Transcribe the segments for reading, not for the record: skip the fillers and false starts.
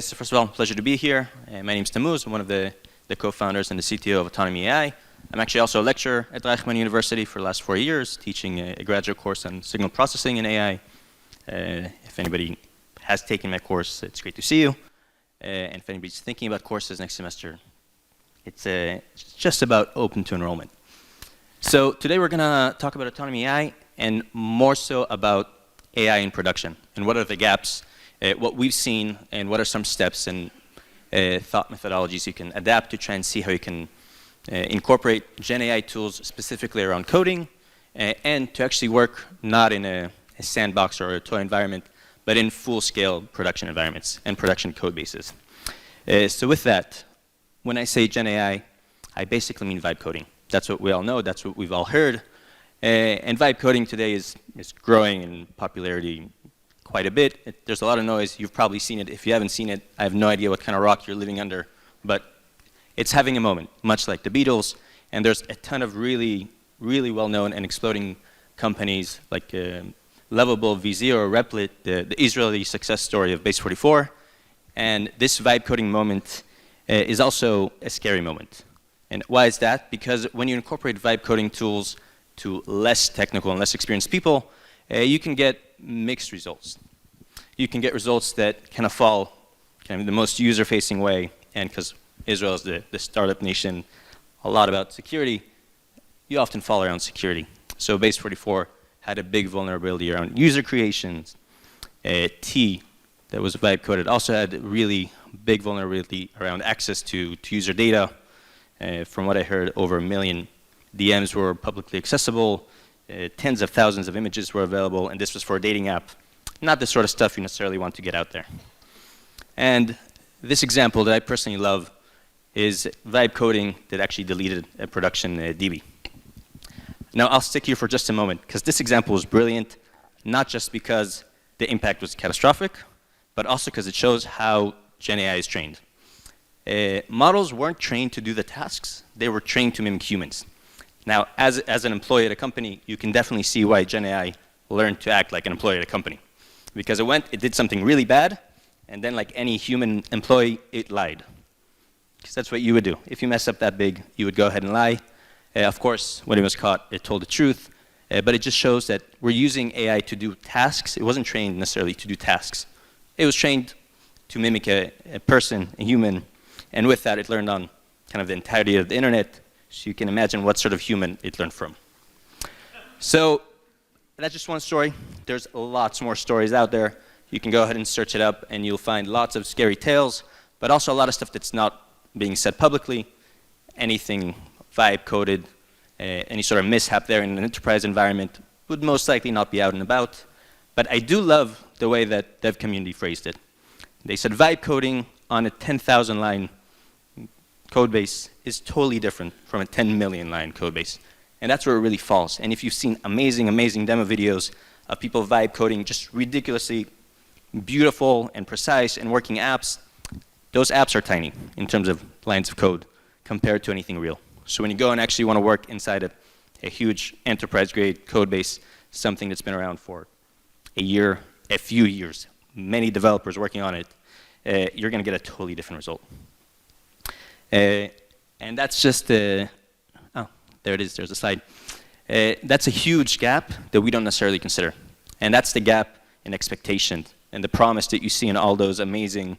So first of all, pleasure to be here. My name is Tammuz. I'm one of the co-founders and the CTO of AutonomyAI. I'm actually also a lecturer at Reichman University for the last 4 years, teaching a graduate course on signal processing in AI. If anybody has taken my course, it's great to see you. And if anybody's thinking about courses next semester, it's just about open to enrollment. So today we're going to talk about AutonomyAI and more so about AI in production and what are the gaps, what we've seen, and what are some steps and thought methodologies you can adapt to try and see how you can incorporate GenAI tools specifically around coding and to actually work not in a sandbox or a toy environment, but in full-scale production environments and production code bases. So with that, when I say GenAI, I basically mean vibecoding. That's what we all know. That's what we've all heard. And vibecoding today is growing in popularity quite a bit. There's a lot of noise. You've probably seen it. If you haven't seen it, I have no idea what kind of rock you're living under. But it's having a moment, much like the Beatles. And there's a ton of really, really well-known and exploding companies like Lovable, VZ, or Replit, the Israeli success story of Base 44. And this vibecoding moment is also a scary moment. And why is that? Because when you incorporate vibecoding tools to less technical and less experienced people, you can get mixed results. You can get results that kind of fall kind of the most user-facing way, and because Israel is the startup nation, a lot about security, you often fall around security. So Base 44 had a big vulnerability around user creations. T, that was vibecoded, also had really big vulnerability around access to user data. From what I heard, over 1 million DMs were publicly accessible. Tens of thousands of images were available, and this was for a dating app. Not the sort of stuff you necessarily want to get out there. And this example that I personally love is vibecoding that actually deleted a production DB. Now, I'll stick here for just a moment, because this example was brilliant, not just because the impact was catastrophic, but also because it shows how GenAI is trained. Models weren't trained to do the tasks. They were trained to mimic humans. Now, as an employee at a company, you can definitely see why GenAI learned to act like an employee at a company. Because it did something really bad, and then like any human employee, it lied. Because that's what you would do. If you mess up that big, you would go ahead and lie. Of course, when it was caught, it told the truth. But it just shows that we're using AI to do tasks. It wasn't trained necessarily to do tasks. It was trained to mimic a person, a human. And with that, it learned on kind of the entirety of the internet. So you can imagine what sort of human it learned from. So that's just one story. There's lots more stories out there. You can go ahead and search it up, and you'll find lots of scary tales, but also a lot of stuff that's not being said publicly. Anything vibe-coded, any sort of mishap there in an enterprise environment would most likely not be out and about. But I do love the way that dev community phrased it. They said vibe coding on a 10,000 line code base is totally different from a 10 million line code base. And that's where it really falls. And if you've seen amazing, amazing demo videos of people vibe coding just ridiculously beautiful and precise and working apps, those apps are tiny in terms of lines of code compared to anything real. So when you go and actually want to work inside a huge enterprise-grade code base, something that's been around for a year, a few years, many developers working on it, you're going to get a totally different result. And that's just, oh, there it is, there's a slide. That's a huge gap that we don't necessarily consider. And that's the gap in expectation and the promise that you see in all those amazing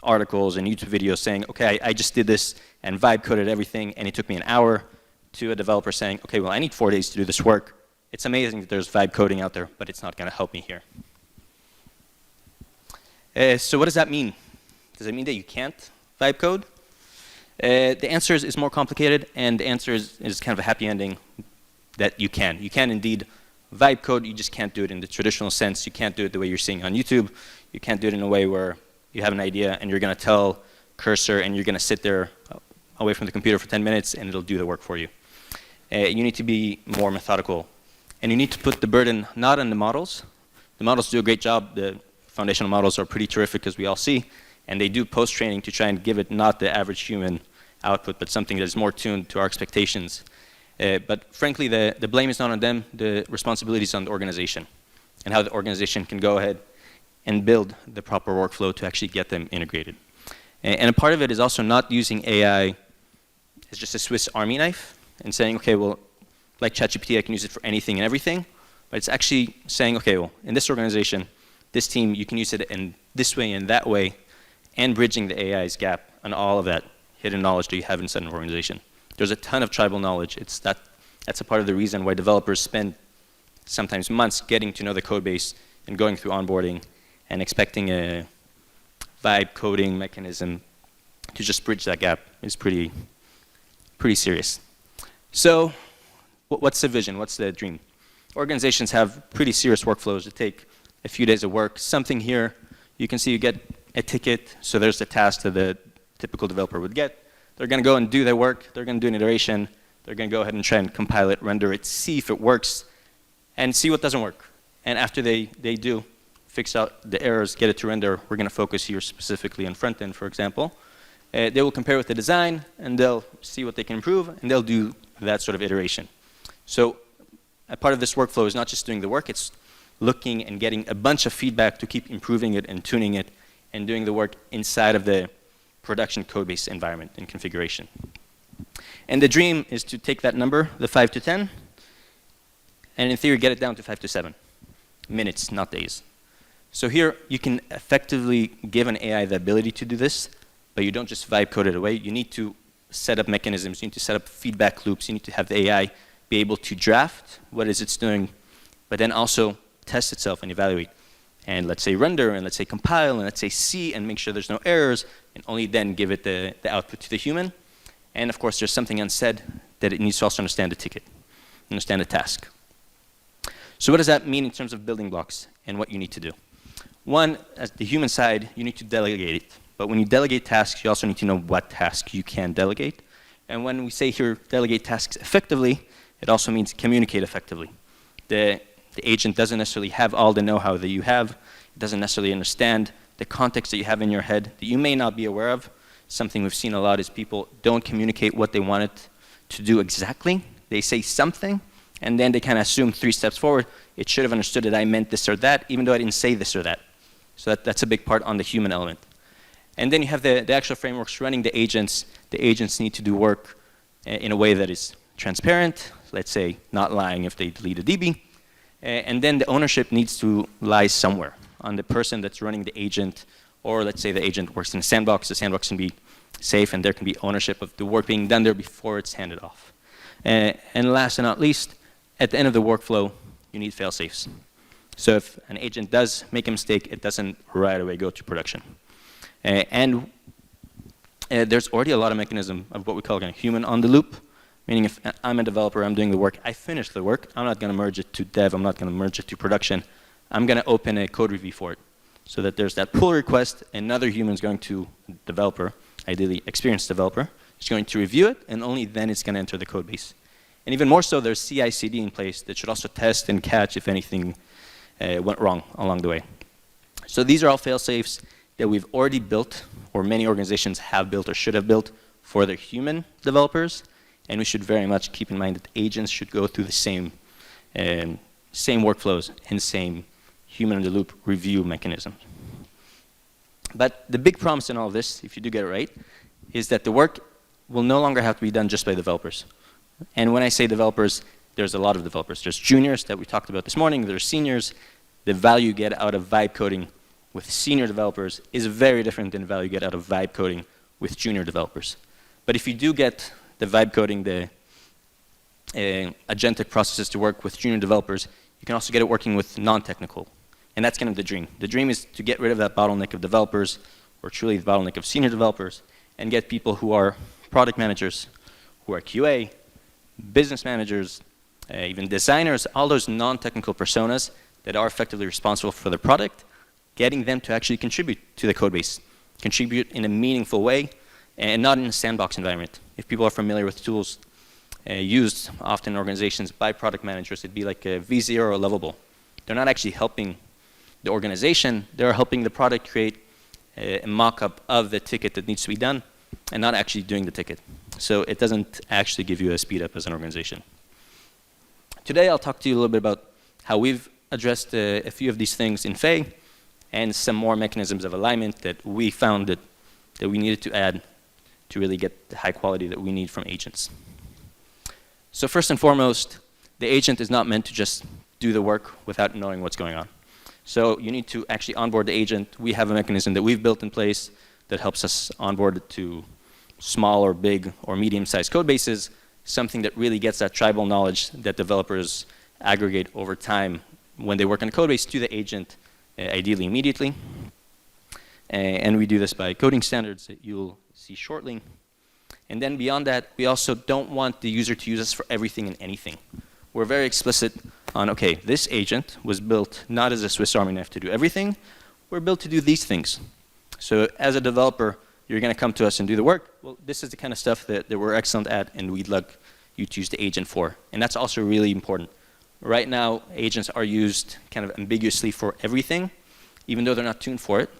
articles and YouTube videos saying, okay, I just did this and vibe coded everything, and it took me an hour, to a developer saying, okay, well, I need 4 days to do this work. It's amazing that there's vibe coding out there, but it's not going to help me here. So what does that mean? Does it mean that you can't vibe code? The answer is more complicated, and the answer is kind of a happy ending that you can. You can indeed vibe code, you just can't do it in the traditional sense. You can't do it the way you're seeing on YouTube. You can't do it in a way where you have an idea and you're going to tell cursor and you're going to sit there away from the computer for 10 minutes and it'll do the work for you. You need to be more methodical, and you need to put the burden not on the models. The models do a great job. The foundational models are pretty terrific, as we all see. And they do post-training to try and give it not the average human output, but something that is more tuned to our expectations. But frankly, the blame is not on them. The responsibility is on the organization and how the organization can go ahead and build the proper workflow to actually get them integrated. And a part of it is also not using AI as just a Swiss Army knife and saying, okay, well, like ChatGPT, I can use it for anything and everything. But it's actually saying, okay, well, in this organization, this team, you can use it in this way and that way, and bridging the AI's gap on all of that hidden knowledge that you have inside an organization. There's a ton of tribal knowledge. That's a part of the reason why developers spend sometimes months getting to know the code base and going through onboarding and expecting a vibe coding mechanism to just bridge that gap is pretty serious. So what's the vision? What's the dream? Organizations have pretty serious workflows that take a few days of work. Something here, you can see you get a ticket, so there's the task that the typical developer would get. They're going to go and do their work. They're going to do an iteration. They're going to go ahead and try and compile it, render it, see if it works, and see what doesn't work. And after they do, fix out the errors, get it to render, we're going to focus here specifically on front end, for example. They will compare with the design, and they'll see what they can improve, and they'll do that sort of iteration. So a part of this workflow is not just doing the work, it's looking and getting a bunch of feedback to keep improving it and tuning it and doing the work inside of the production codebase environment and configuration. And the dream is to take that number, the 5 to 10, and in theory get it down to 5 to 7 minutes, not days. So here you can effectively give an AI the ability to do this, but you don't just vibe code it away. You need to set up mechanisms, you need to set up feedback loops, you need to have the AI be able to draft what is it's doing, but then also test itself and evaluate. And let's say render, and let's say compile, and let's say see, and make sure there's no errors, and only then give it the output to the human. And of course, there's something unsaid that it needs to also understand the ticket, understand the task. So what does that mean in terms of building blocks and what you need to do? One, as the human side, you need to delegate it. But when you delegate tasks, you also need to know what task you can delegate. And when we say here delegate tasks effectively, it also means communicate effectively. The agent doesn't necessarily have all the know-how that you have. It doesn't necessarily understand the context that you have in your head that you may not be aware of. Something we've seen a lot is people don't communicate what they want it to do exactly. They say something, and then they kind of assume 3 steps forward. It should have understood that I meant this or that, even though I didn't say this or that. So that's a big part on the human element. And then you have the actual frameworks running the agents. The agents need to do work in a way that is transparent, let's say not lying if they delete a DB. And then the ownership needs to lie somewhere on the person that's running the agent, or let's say the agent works in a sandbox. The sandbox can be safe, and there can be ownership of the work being done there before it's handed off. And last and not least, at the end of the workflow, you need fail-safes. So if an agent does make a mistake, it doesn't right away go to production. And there's already a lot of mechanism of what we call a human on the loop, meaning if I'm a developer, I'm doing the work, I finish the work, I'm not going to merge it to dev, I'm not going to merge it to production. I'm going to open a code review for it so that there's that pull request, another human is going to developer, ideally experienced developer, is going to review it, and only then it's going to enter the code base. And even more so, there's CI/CD in place that should also test and catch if anything went wrong along the way. So these are all fail-safes that we've already built, or many organizations have built or should have built for their human developers. And we should very much keep in mind that agents should go through the same workflows and same human-in-the-loop review mechanism. But the big promise in all of this, if you do get it right, is that the work will no longer have to be done just by developers. And when I say developers, there's a lot of developers. There's juniors that we talked about this morning. There's seniors. The value you get out of vibe coding with senior developers is very different than the value you get out of vibe coding with junior developers. But if you do get the vibe coding, the agentic processes to work with junior developers, you can also get it working with non-technical. And that's kind of the dream. The dream is to get rid of that bottleneck of developers, or truly the bottleneck of senior developers, and get people who are product managers, who are QA, business managers, even designers, all those non-technical personas that are effectively responsible for the product, getting them to actually contribute to the code base, contribute in a meaningful way, and not in a sandbox environment. If people are familiar with tools used often in organizations by product managers, it'd be like a V0 or Lovable. They're not actually helping the organization, they're helping the product create a mock-up of the ticket that needs to be done, and not actually doing the ticket. So it doesn't actually give you a speed up as an organization. Today I'll talk to you a little bit about how we've addressed a few of these things in Faye, and some more mechanisms of alignment that we found that that we needed to add to really get the high quality that we need from agents. So first and foremost, the agent is not meant to just do the work without knowing what's going on. So you need to actually onboard the agent. We have a mechanism that we've built in place that helps us onboard it to small or big or medium-sized code bases, something that really gets that tribal knowledge that developers aggregate over time when they work on a code base to the agent, ideally immediately. And we do this by coding standards that you'll see shortly. And then beyond that, we also don't want the user to use us for everything and anything. We're very explicit on, okay, this agent was built not as a Swiss Army knife to do everything. We're built to do these things. So as a developer, you're going to come to us and do the work. Well, this is the kind of stuff that we're excellent at, and we'd like you to use the agent for. And that's also really important. Right now, agents are used kind of ambiguously for everything, even though they're not tuned for it.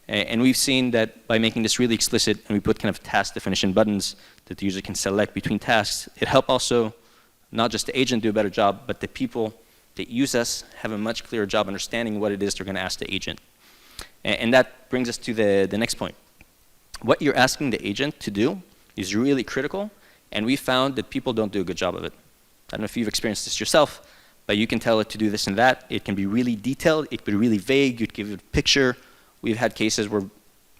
And we've seen that by making this really explicit, and we put kind of task definition buttons that the user can select between tasks, it helps also not just the agent do a better job, but the people that use us have a much clearer job understanding what it is they're going to ask the agent. And that brings us to the next point. What you're asking the agent to do is really critical, and we found that people don't do a good job of it. I don't know if you've experienced this yourself, but you can tell it to do this and that. It can be really detailed. It can be really vague. You'd give it a picture. We've had cases where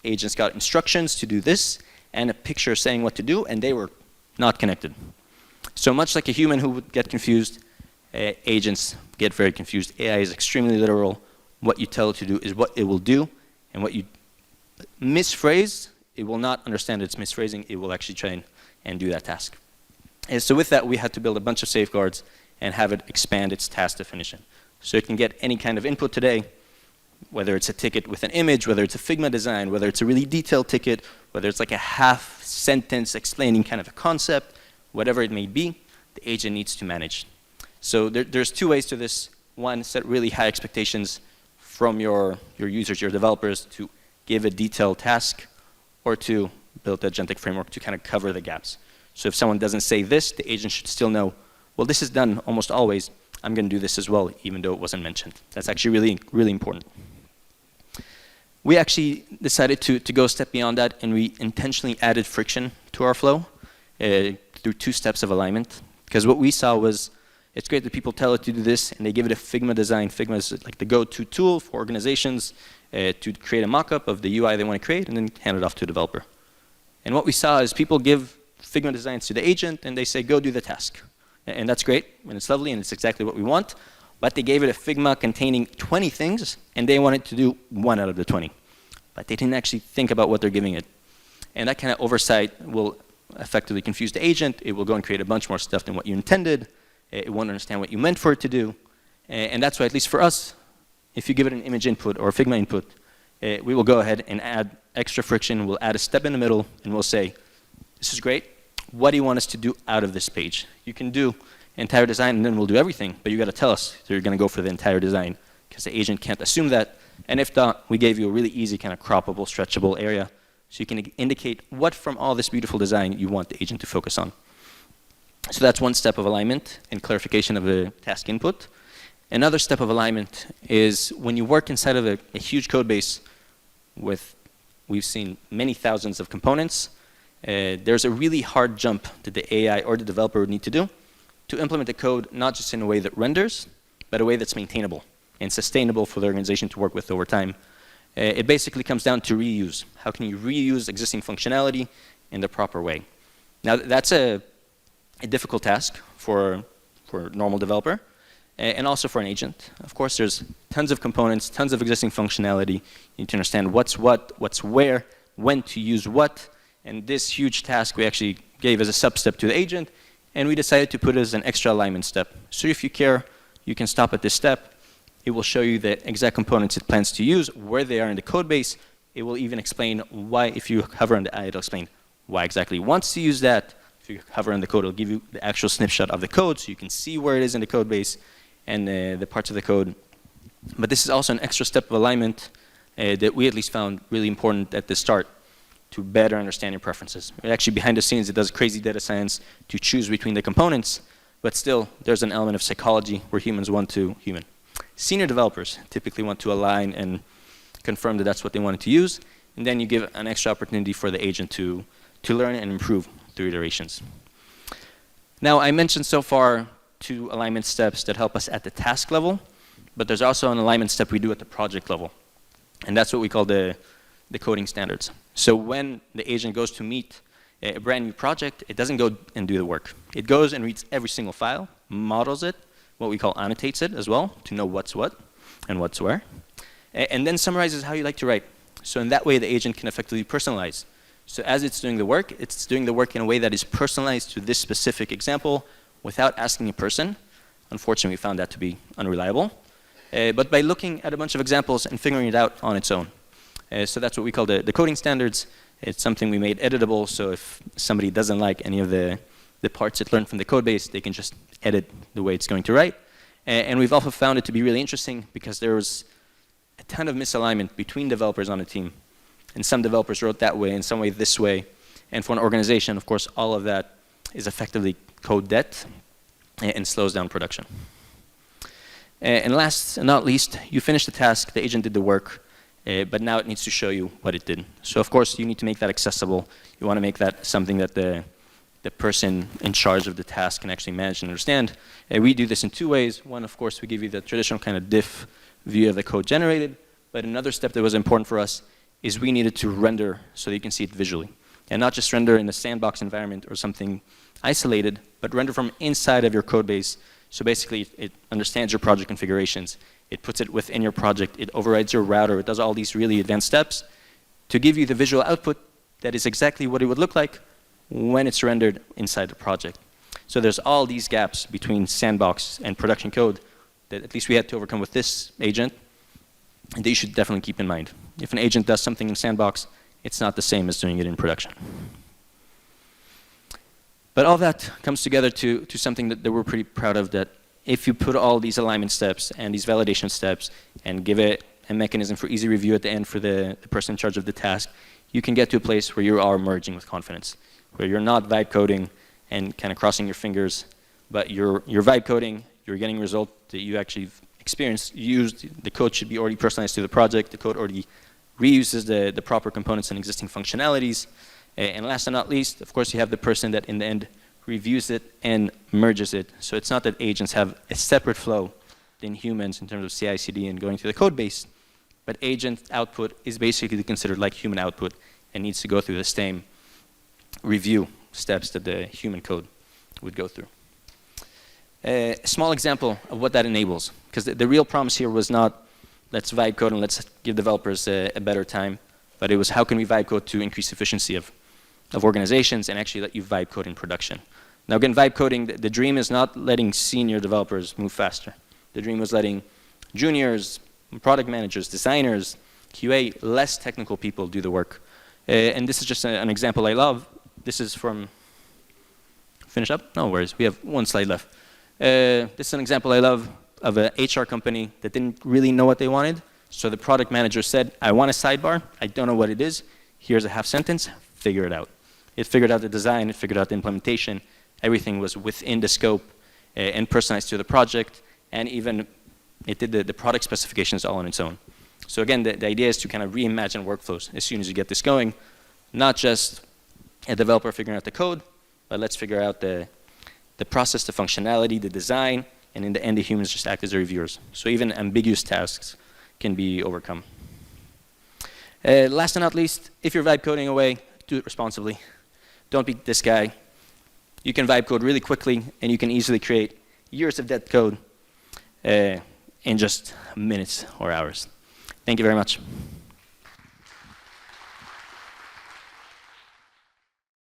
agents got instructions to do this and a picture saying what to do, and they were not connected. So much like a human who would get confused, agents get very confused. AI is extremely literal. What you tell it to do is what it will do, and what you misphrase, it will not understand its misphrasing. It will actually try and do that task. And so with that, we had to build a bunch of safeguards and have it expand its task definition. So it can get any kind of input today, whether it's a ticket with an image, whether it's a Figma design, whether it's a really detailed ticket, whether it's like a half sentence explaining kind of a concept, whatever it may be, the agent needs to manage. So there's two ways to this. One, set really high expectations from your users, your developers, to give a detailed task, or two, build a agentic framework to kind of cover the gaps. So if someone doesn't say this, the agent should still know, well, this is done almost always. I'm going to do this as well, even though it wasn't mentioned. That's actually really, really important. We actually decided to go a step beyond that, and we intentionally added friction to our flow through 2 steps of alignment. Because what we saw was, it's great that people tell it to do this, and they give it a Figma design. Figma is like the go-to tool for organizations to create a mock-up of the UI they want to create, and then hand it off to a developer. And what we saw is people give Figma designs to the agent, and they say, go do the task. And that's great, and it's lovely, and it's exactly what we want. But they gave it a Figma containing 20 things, and they wanted to do 1 out of the 20. But they didn't actually think about what they're giving it. And that kind of oversight will effectively confuse the agent. It will go and create a bunch more stuff than what you intended. It won't understand what you meant for it to do. And that's why, at least for us, if you give it an image input or a Figma input, we will go ahead and add extra friction. We'll add a step in the middle, and we'll say, this is great. What do you want us to do out of this page? You can do entire design, and then we'll do everything, but you got to tell us that you're going to go for the entire design, because the agent can't assume that. And if not, we gave you a really easy kind of croppable, stretchable area, so you can indicate what from all this beautiful design you want the agent to focus on. So that's one step of alignment and clarification of the task input. Another step of alignment is when you work inside of a huge code base with, we've seen many thousands of components, there's a really hard jump that the AI or the developer would need to do to implement the code, not just in a way that renders, but a way that's maintainable and sustainable for the organization to work with over time. It basically comes down to reuse. How can you reuse existing functionality in the proper way? Now, that's a difficult task for a normal developer, and also for an agent. Of course, there's tons of components, tons of existing functionality. You need to understand what's what, what's where, when to use what. And this huge task we actually gave as a sub-step to the agent, and we decided to put it as an extra alignment step. So if you care, you can stop at this step. It will show you the exact components it plans to use, where they are in the code base. It will even explain why, if you hover on the eye, it'll explain why exactly it wants to use that. If you hover on the code, it'll give you the actual snapshot of the code, so you can see where it is in the code base and the parts of the code. But this is also an extra step of alignment that we at least found really important at the start, to better understand your preferences. Actually, behind the scenes, it does crazy data science to choose between the components, but still, there's an element of psychology where humans want to human. Senior developers typically want to align and confirm that that's what they wanted to use. and then you give an extra opportunity for the agent to learn and improve through iterations. Now, I mentioned so far 2 alignment steps that help us at the task level, but there's also an alignment step we do at the project level, and that's what we call the coding standards. So when the agent goes to meet a brand new project, it doesn't go and do the work. It goes and reads every single file, models it, what we call annotates it as well, to know what's what and what's where, and then summarizes how you like to write. So in that way, the agent can effectively personalize. So as it's doing the work in a way that is personalized to this specific example without asking a person. Unfortunately, we found that to be unreliable. But by looking at a bunch of examples and figuring it out on its own. So that's what we call the coding standards. It's something we made editable, so if somebody doesn't like any of the parts it learned from the code base, they can just edit the way it's going to write. And we've also found it to be really interesting because there was a ton of misalignment between developers on a team. And some developers wrote that way, and some way this way. And for an organization, of course, all of that is effectively code debt and slows down production. And last and not least, you finish the task, the agent did the work, but now it needs to show you what it did. So of course, you need to make that accessible. You want to make that something that the person in charge of the task can actually manage and understand. We do this in 2 ways. One, of course, we give you the traditional kind of diff view of the code generated, but another step that was important for us is we needed to render so that you can see it visually. And not just render in the sandbox environment or something isolated, but render from inside of your code base. So basically, it understands your project configurations. It puts it within your project. It overrides your router. It does all these really advanced steps to give you the visual output that is exactly what it would look like when it's rendered inside the project. So there's all these gaps between sandbox and production code that at least we had to overcome with this agent, and that you should definitely keep in mind. If an agent does something in sandbox, it's not the same as doing it in production. But all that comes together to something that we're pretty proud of, that if you put all these alignment steps and these validation steps and give it a mechanism for easy review at the end for the person in charge of the task, you can get to a place where you are merging with confidence, where you're not vibe coding and kind of crossing your fingers, but you're vibe coding, you're getting a result that you actually experienced, used. The code should be already personalized to the project. The code already reuses the proper components and existing functionalities. And last and not least, of course, you have the person that in the end reviews it and merges it. So it's not that agents have a separate flow than humans in terms of CI/CD and going to the code base, but agent output is basically considered like human output and needs to go through the same review steps that the human code would go through. A small example of what that enables, because the real promise here was not let's vibe code and let's give developers a better time, but it was how can we vibe code to increase efficiency of organizations and actually let you vibe code in production. Now again, vibe coding, the dream is not letting senior developers move faster. The dream was letting juniors, product managers, designers, QA, less technical people do the work. And this is just an example I love. This is from, finish up? No worries, we have 1 slide left. This is an example I love of an HR company that didn't really know what they wanted. So the product manager said, I want a sidebar. I don't know what it is. Here's a half sentence. Figure it out. It figured out the design. It figured out the implementation. Everything was within the scope and personalized to the project. And even it did the product specifications all on its own. So again, the idea is to kind of reimagine workflows as soon as you get this going. Not just a developer figuring out the code, but let's figure out the process, the functionality, the design, and in the end, the humans just act as the reviewers. So even ambiguous tasks can be overcome. Last and not least, if you're vibe coding away, do it responsibly. Don't be this guy. You can vibe code really quickly, and you can easily create years of dead code in just minutes or hours. Thank you very much.